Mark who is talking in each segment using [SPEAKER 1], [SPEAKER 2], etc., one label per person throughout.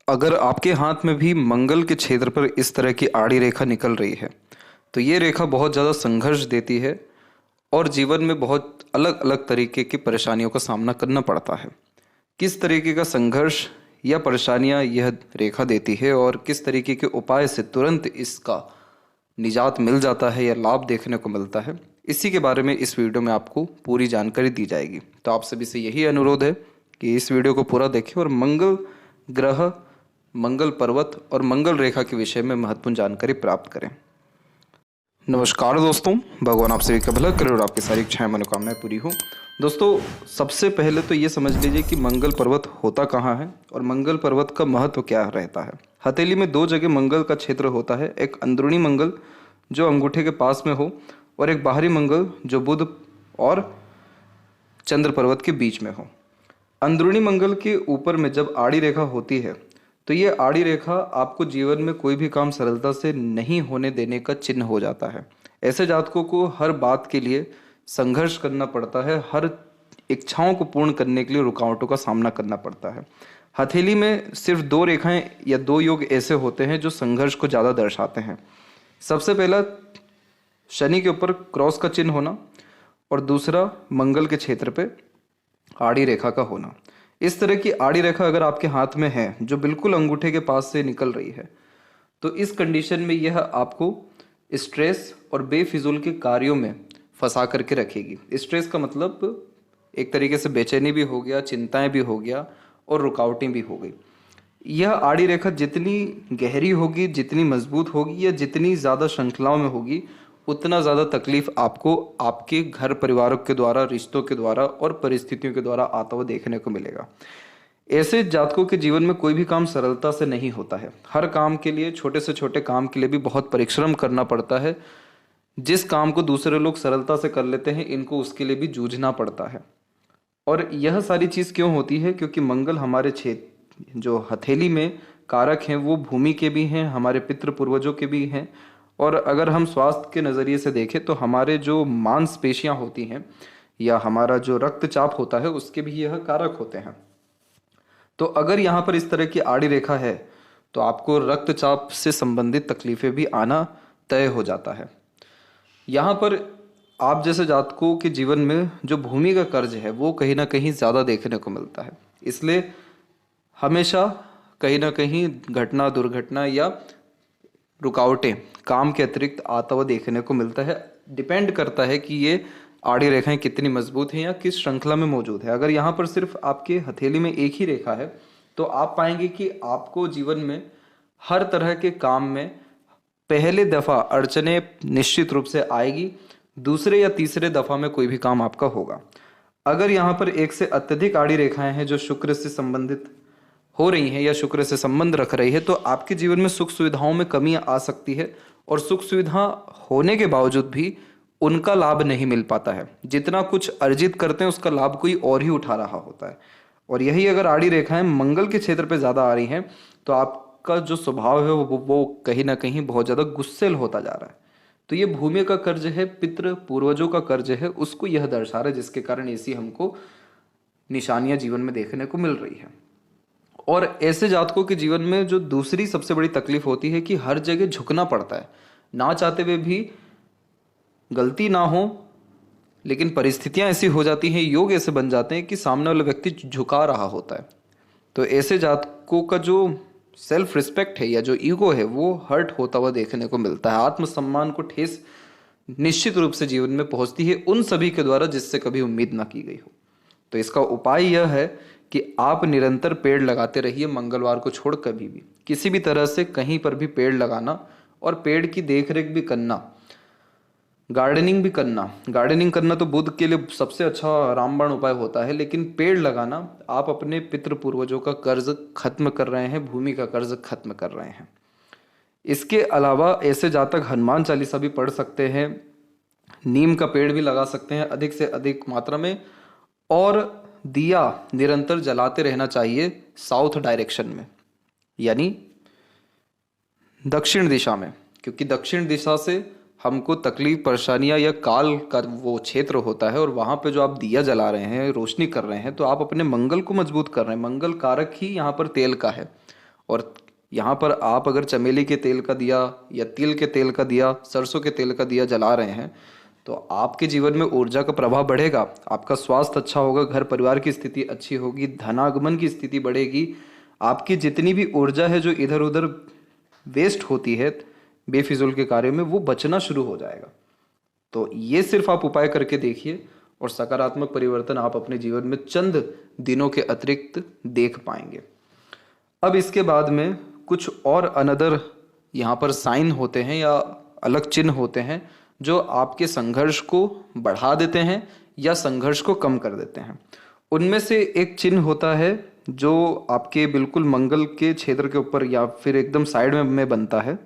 [SPEAKER 1] अगर आपके हाथ में भी मंगल के क्षेत्र पर इस तरह की आड़ी रेखा निकल रही है तो ये रेखा बहुत ज़्यादा संघर्ष देती है और जीवन में बहुत अलग अलग तरीके की परेशानियों का सामना करना पड़ता है। किस तरीके का संघर्ष या परेशानियां यह रेखा देती है और किस तरीके के उपाय से तुरंत इसका निजात मिल जाता है या लाभ देखने को मिलता है, इसी के बारे में इस वीडियो में आपको पूरी जानकारी दी जाएगी। तो आप सभी से यही अनुरोध है कि इस वीडियो को पूरा देखें और मंगल ग्रह, मंगल पर्वत और मंगल रेखा के विषय में महत्वपूर्ण जानकारी प्राप्त करें। नमस्कार दोस्तों, भगवान आप सभी का भला करे और आपकी सारी इच्छाएं मनोकामनाएं पूरी हो। दोस्तों, सबसे पहले तो ये समझ लीजिए कि मंगल पर्वत होता कहाँ है और मंगल पर्वत का महत्व क्या रहता है। हथेली में दो जगह मंगल का क्षेत्र होता है, एक अंदरूनी मंगल जो अंगूठे के पास में हो और एक बाहरी मंगल जो बुध और चंद्र पर्वत के बीच में हो। अंदरूनी मंगल के ऊपर में जब आड़ी रेखा होती है तो ये आड़ी रेखा आपको जीवन में कोई भी काम सरलता से नहीं होने देने का चिन्ह हो जाता है। ऐसे जातकों को हर बात के लिए संघर्ष करना पड़ता है, हर इच्छाओं को पूर्ण करने के लिए रुकावटों का सामना करना पड़ता है। हथेली में सिर्फ दो रेखाएं या दो योग ऐसे होते हैं जो संघर्ष को ज़्यादा दर्शाते हैं। सबसे पहला शनि के ऊपर क्रॉस का चिन्ह होना और दूसरा मंगल के क्षेत्र पे आड़ी रेखा का होना। इस तरह की आड़ी रेखा अगर आपके हाथ में है जो बिल्कुल अंगूठे के पास से निकल रही है तो इस कंडीशन में यह आपको स्ट्रेस और बेफिजूल के कार्यों में फंसा करके रखेगी। स्ट्रेस का मतलब एक तरीके से बेचैनी भी हो गया, चिंताएं भी हो गया और रुकावटें भी हो गई। यह आड़ी रेखा जितनी गहरी होगी, जितनी मजबूत होगी या जितनी ज़्यादा श्रृंखलाओं में होगी, उतना ज़्यादा तकलीफ आपको आपके घर परिवारों के द्वारा, रिश्तों के द्वारा और परिस्थितियों के द्वारा आता हुआ देखने को मिलेगा। ऐसे जातकों के जीवन में कोई भी काम सरलता से नहीं होता है। हर काम के लिए, छोटे से छोटे काम के लिए भी बहुत परिश्रम करना पड़ता है। जिस काम को दूसरे लोग सरलता से कर लेते हैं, इनको उसके लिए भी जूझना पड़ता है। और यह सारी चीज़ क्यों होती है? क्योंकि मंगल हमारे क्षेत्र जो हथेली में कारक हैं वो भूमि के भी हैं, हमारे पितृ पूर्वजों के भी हैं। और अगर हम स्वास्थ्य के नज़रिए से देखें तो हमारे जो मांसपेशियां होती हैं या हमारा जो रक्तचाप होता है उसके भी यह कारक होते हैं। तो अगर यहाँ पर इस तरह की आड़ी रेखा है तो आपको रक्तचाप से संबंधित तकलीफें भी आना तय हो जाता है। यहाँ पर आप जैसे जातकों के जीवन में जो भूमि का कर्ज है वो कहीं ना कहीं ज़्यादा देखने को मिलता है। इसलिए हमेशा कहीं ना कहीं घटना, दुर्घटना या रुकावटें काम के अतिरिक्त आता हुआ देखने को मिलता है। डिपेंड करता है कि ये आड़ी रेखाएं कितनी मजबूत हैं या किस श्रृंखला में मौजूद है। अगर यहाँ पर सिर्फ आपके हथेली में एक ही रेखा है तो आप पाएंगे कि आपको जीवन में हर तरह के काम में पहले दफ़ा अड़चने निश्चित रूप से आएगी, दूसरे या तीसरे दफ़ा में कोई भी काम आपका होगा। अगर यहाँ पर एक से अत्यधिक आड़ी रेखाएं हैं जो शुक्र से संबंधित हो रही हैं या शुक्र से संबंध रख रही है तो आपके जीवन में सुख सुविधाओं में कमी आ सकती है और सुख सुविधा होने के बावजूद भी उनका लाभ नहीं मिल पाता है। जितना कुछ अर्जित करते हैं उसका लाभ कोई और ही उठा रहा होता है। और यही अगर आड़ी रेखाएं मंगल के क्षेत्र पे ज़्यादा आ रही हैं तो आपका जो स्वभाव है वो कहीं ना कहीं बहुत ज़्यादा गुस्सेल होता जा रहा है। तो ये भूमि का कर्ज है, पितृ पूर्वजों का कर्ज है, उसको यह दर्शा रहा है, जिसके कारण ऐसी हमको निशानियां जीवन में देखने को मिल रही है। और ऐसे जातकों के जीवन में जो दूसरी सबसे बड़ी तकलीफ होती है कि हर जगह झुकना पड़ता है। ना चाहते हुए भी गलती ना हो लेकिन परिस्थितियां ऐसी हो जाती हैं, योग ऐसे बन जाते हैं कि सामने वाला व्यक्ति झुका रहा होता है। तो ऐसे जातकों का जो सेल्फ रिस्पेक्ट है या जो ईगो है वो हर्ट होता हुआ देखने को मिलता है। आत्मसम्मान को ठेस निश्चित रूप से जीवन में पहुंचती है उन सभी के द्वारा जिससे कभी उम्मीद ना की गई हो। तो इसका उपाय यह है कि आप निरंतर पेड़ लगाते रहिए। मंगलवार को छोड़ कभी भी किसी भी तरह से कहीं पर भी पेड़ लगाना और पेड़ की देखरेख भी करना, गार्डनिंग भी करना। गार्डनिंग करना तो बुध के लिए सबसे अच्छा रामबाण उपाय होता है, लेकिन पेड़ लगाना आप अपने पितृ पूर्वजों का कर्ज खत्म कर रहे हैं, भूमि का कर्ज खत्म कर रहे हैं। इसके अलावा ऐसे जातक हनुमान चालीसा भी पढ़ सकते हैं, नीम का पेड़ भी लगा सकते हैं अधिक से अधिक मात्रा में, और दिया निरंतर जलाते रहना चाहिए साउथ डायरेक्शन में, यानी दक्षिण दिशा में, क्योंकि दक्षिण दिशा से हमको तकलीफ, परेशानियां या काल का वो क्षेत्र होता है और वहां पे जो आप दिया जला रहे हैं, रोशनी कर रहे हैं, तो आप अपने मंगल को मजबूत कर रहे हैं। मंगल कारक ही यहाँ पर तेल का है और यहाँ पर आप अगर चमेली के तेल का दिया या तिल के तेल का दिया, सरसों के तेल का दिया जला रहे हैं तो आपके जीवन में ऊर्जा का प्रभाव बढ़ेगा, आपका स्वास्थ्य अच्छा होगा, घर परिवार की स्थिति अच्छी होगी, धनागमन की स्थिति बढ़ेगी। आपकी जितनी भी ऊर्जा है जो इधर उधर वेस्ट होती है बेफिजूल के कार्यों में, वो बचना शुरू हो जाएगा। तो ये सिर्फ आप उपाय करके देखिए और सकारात्मक परिवर्तन आप अपने जीवन में चंद दिनों के अतिरिक्त देख पाएंगे। अब इसके बाद में कुछ और अनदर यहाँ पर साइन होते हैं या अलग चिन्ह होते हैं जो आपके संघर्ष को बढ़ा देते हैं या संघर्ष को कम कर देते हैं। उनमें से एक चिन्ह होता है जो आपके बिल्कुल मंगल के क्षेत्र के ऊपर या फिर एकदम साइड में बनता है,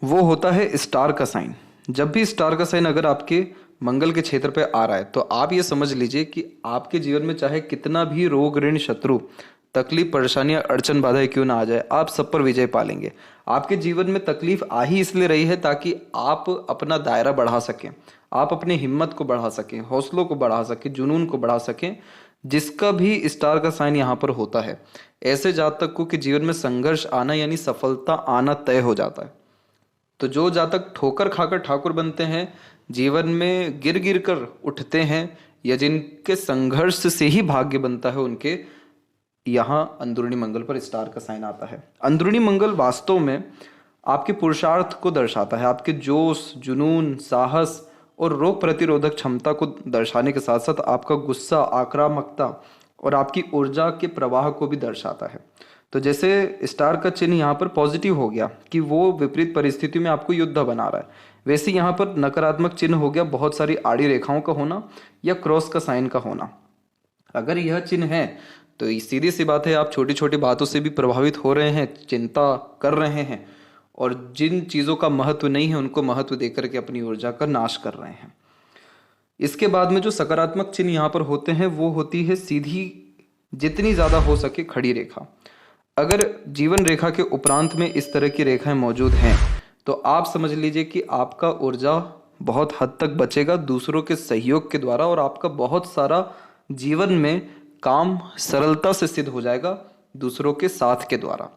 [SPEAKER 1] वो होता है स्टार का साइन। जब भी स्टार का साइन अगर आपके मंगल के क्षेत्र पे आ रहा है तो आप ये समझ लीजिए कि आपके जीवन में चाहे कितना भी रोग ऋण शत्रु तकलीफ परेशानियां अड़चन बाधाएं क्यों ना आ जाए, आप सब पर विजय पा लेंगे। आपके जीवन में तकलीफ आ ही इसलिए रही है ताकि आप अपना दायरा बढ़ा सकें, आप अपनी हिम्मत को बढ़ा सकें, हौसलों को बढ़ा सकें, जुनून को बढ़ा सकें। जिसका भी स्टार का साइन यहाँ पर होता है, ऐसे जातक को कि जीवन में संघर्ष आना यानी सफलता आना तय हो जाता है। तो जो जातक ठोकर खाकर ठाकुर बनते हैं, जीवन में गिर गिर कर उठते हैं, या जिनके संघर्ष से ही भाग्य बनता है, उनके यहाँ अंदरूनी मंगल पर स्टार का साइन आता है। अंदरूनी मंगल वास्तव में आपके पुरुषार्थ को दर्शाता है, आपके जोश, जुनून, साहस और रोग प्रतिरोधक क्षमता को दर्शाने के साथ साथ आपका गुस्सा, आक्रामकता और आपकी ऊर्जा के प्रवाह को भी दर्शाता है। तो जैसे स्टार का चिन्ह यहाँ पर पॉजिटिव हो गया कि वो विपरीत परिस्थितियों में आपको योद्धा बना रहा है, वैसे यहाँ पर नकारात्मक चिन्ह हो गया बहुत सारी आड़ी रेखाओं का होना या क्रॉस का साइन का होना। अगर यह चिन्ह है तो सीधी सी बात है, आप छोटी छोटी बातों से भी प्रभावित हो रहे हैं, चिंता कर रहे हैं और जिन चीज़ों का महत्व नहीं है उनको महत्व देकर के अपनी ऊर्जा का नाश कर रहे हैं। इसके बाद में जो सकारात्मक चिन्ह यहाँ पर होते हैं वो होती है सीधी, जितनी ज़्यादा हो सके खड़ी रेखा। अगर जीवन रेखा के उपरांत में इस तरह की रेखाएं मौजूद हैं तो आप समझ लीजिए कि आपका ऊर्जा बहुत हद तक बचेगा दूसरों के सहयोग के द्वारा, और आपका बहुत सारा जीवन में काम सरलता से सिद्ध हो जाएगा दूसरों के साथ के द्वारा।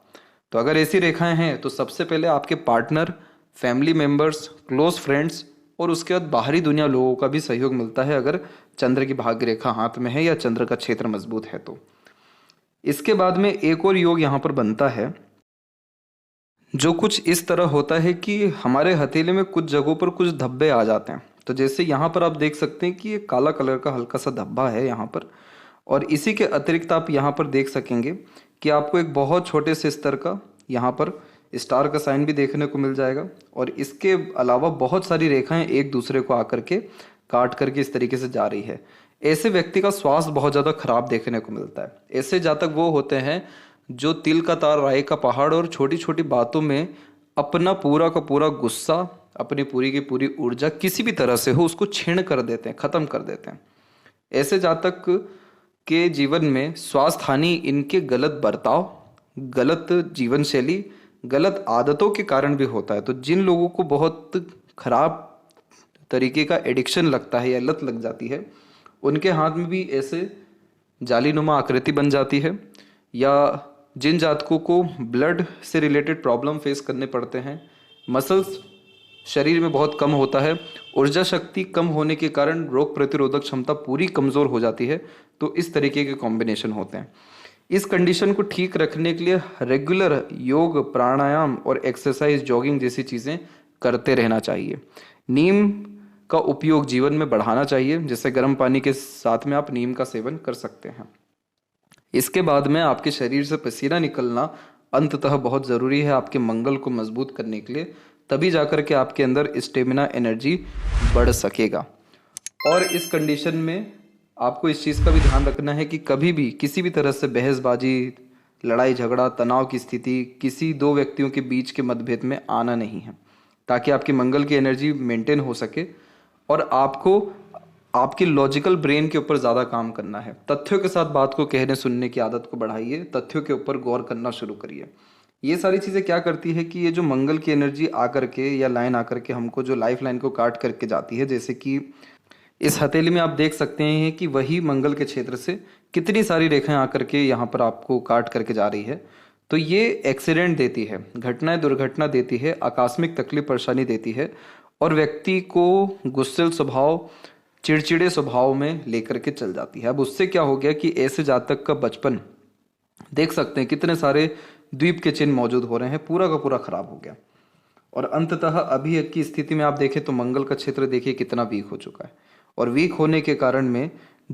[SPEAKER 1] तो अगर ऐसी रेखाएं हैं तो सबसे पहले आपके partner, family members, close friends और उसके बाद बाहरी दुनिया लोगों का भी सहयोग मिलता है अगर चंद्र की भाग्य रेखा हाथ में है या चंद्र का क्षेत्र मजबूत है तो। इसके बाद में एक और योग यहाँ पर बनता है जो कुछ इस तरह होता है कि हमारे हथेली में कुछ जगहों पर कुछ धब्बे आ जाते हैं। तो जैसे यहाँ पर आप देख सकते हैं कि ये काला कलर का हल्का सा धब्बा है यहाँ पर, और इसी के अतिरिक्त आप यहाँ पर देख सकेंगे कि आपको एक बहुत छोटे से स्तर का यहाँ पर स्टार का साइन भी देखने को मिल जाएगा, और इसके अलावा बहुत सारी रेखाएं एक दूसरे को आकर के काट करके इस तरीके से जा रही है। ऐसे व्यक्ति का स्वास्थ्य बहुत ज़्यादा खराब देखने को मिलता है। ऐसे जातक वो होते हैं जो तिल का तार, राई का पहाड़ और छोटी छोटी बातों में अपना पूरा का पूरा गुस्सा, अपनी पूरी की पूरी ऊर्जा किसी भी तरह से हो उसको छीण कर देते हैं, ख़त्म कर देते हैं। ऐसे जातक के जीवन में स्वास्थ्य हानि इनके गलत बर्ताव, गलत जीवन शैली, गलत आदतों के कारण भी होता है। तो जिन लोगों को बहुत खराब तरीके का एडिक्शन लगता है या लत लग जाती है, उनके हाथ में भी ऐसे जालीनुमा आकृति बन जाती है। या जिन जातकों को ब्लड से रिलेटेड प्रॉब्लम फेस करने पड़ते हैं, मसल्स शरीर में बहुत कम होता है, ऊर्जा शक्ति कम होने के कारण रोग प्रतिरोधक क्षमता पूरी कमज़ोर हो जाती है, तो इस तरीके के कॉम्बिनेशन होते हैं। इस कंडीशन को ठीक रखने के लिए रेगुलर योग, प्राणायाम और एक्सरसाइज, जॉगिंग जैसी चीज़ें करते रहना चाहिए। नीम का उपयोग जीवन में बढ़ाना चाहिए, जैसे गर्म पानी के साथ में आप नीम का सेवन कर सकते हैं। इसके बाद में आपके शरीर से पसीना निकलना अंततः बहुत ज़रूरी है आपके मंगल को मजबूत करने के लिए, तभी जाकर के आपके अंदर स्टेमिना, एनर्जी बढ़ सकेगा। और इस कंडीशन में आपको इस चीज़ का भी ध्यान रखना है कि कभी भी किसी भी तरह से बहसबाजी, लड़ाई झगड़ा, तनाव की स्थिति किसी दो व्यक्तियों के बीच के मतभेद में आना नहीं है, ताकि आपकी मंगल की एनर्जी मेंटेन हो सके। और आपको आपके लॉजिकल ब्रेन के ऊपर ज़्यादा काम करना है। तथ्यों के साथ बात को कहने सुनने की आदत को बढ़ाइए, तथ्यों के ऊपर गौर करना शुरू करिए। ये सारी चीज़ें क्या करती है कि ये जो मंगल की एनर्जी आकर के या लाइन आकर के हमको जो लाइफ लाइन को काट करके जाती है, जैसे कि इस हथेली में आप देख सकते हैं कि वही मंगल के क्षेत्र से कितनी सारी रेखाएं आकर के यहाँ पर आपको काट करके जा रही है। तो ये एक्सीडेंट देती है, घटनाएं दुर्घटना देती है, आकस्मिक तकलीफ परेशानी देती है और व्यक्ति को गुस्सैल स्वभाव, चिड़चिड़े स्वभाव में लेकर के चल जाती है। अब उससे क्या हो गया कि ऐसे जातक का बचपन देख सकते हैं कितने सारे द्वीप के चिन्ह मौजूद हो रहे हैं, पूरा का पूरा खराब हो गया। और अंततः अभी की स्थिति में आप देखें तो मंगल का क्षेत्र देखिए कितना वीक हो चुका है और वीक होने के कारण में